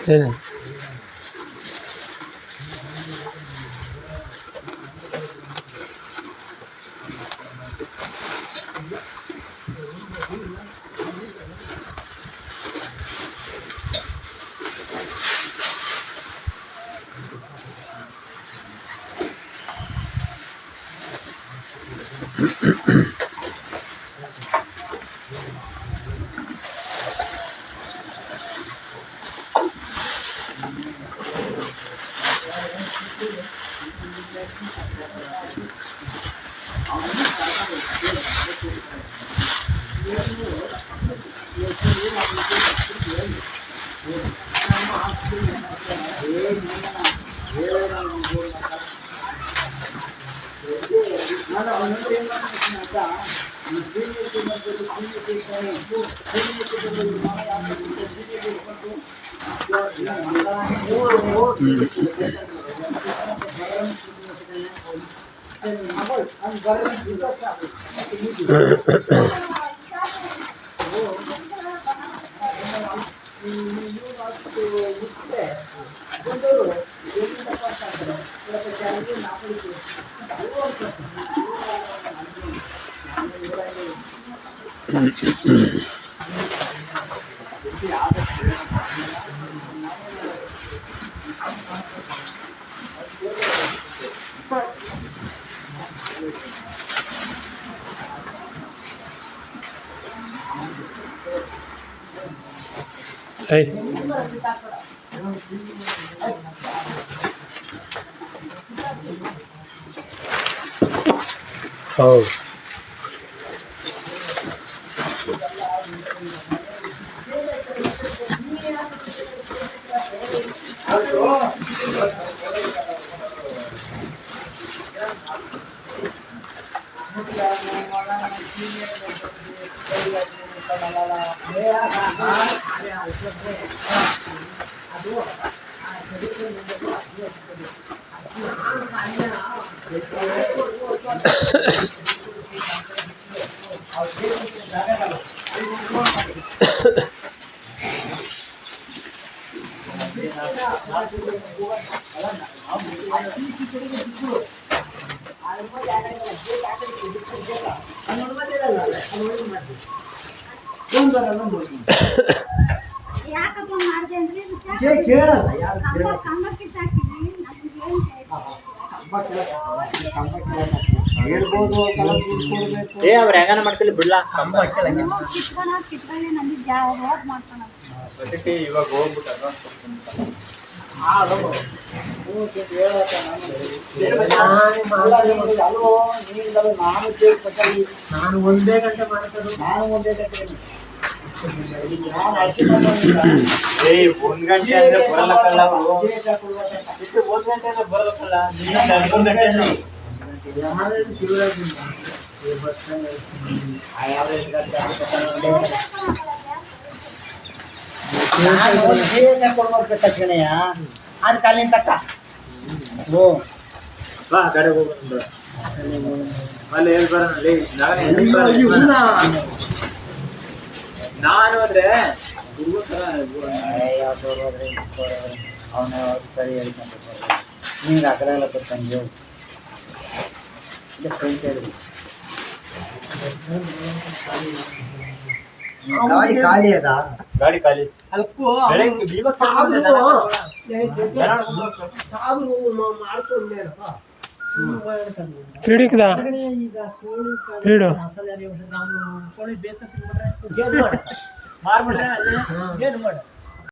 ಏನು Hey. Oh. ಅವ್ರು ಹೆಂಗಾನ ಮಾಡ್ತಿಲ್ಲ ಬಿಡ್ಲಾ ಇವಾಗ ಹೋಗ್ಬಿಟ್ಟ ನಾನು ಒಂದೇ ಗಂಟೆ ಮಾಡ್ತಾರೆ ಒಂದ್ ಗಂಟೆ ಅಂದ್ರೆ ಬರಲಕ್ಕಲ್ಲ ಒಂದ್ ಗಂಟೆ ಅಂದ್ರೆ ಬರಲಕ್ಕಲ್ಲ ಕೊಡ್ಬೇಕಣಯ್ಯ ಅದ್ ಕಾಲಿನ ತಕ್ಕ ಬಾ ಕಡೆ ಹೋಗ ಅಲ್ಲಿ ಹೇಳಿ ಬರೋಣ ನಾನು ಅಂದ್ರೆ ಅವನ ಸರಿ ಹೇಳ್ಕೊಂಡ ನಿಮ್ಗೆ ಆ ಕಡೆ ಎಲ್ಲ ಬರ್ತಾನೆ ಗಾಡಿ ಖಾಲಿ ಅದ ಗಾಡಿ ಖಾಲಿ ಪೀಡಿಕ್ದಾ ಪೀಡು ಮಾಡ್ಬಿಟ್ರೆ ಏನು ಮಾಡ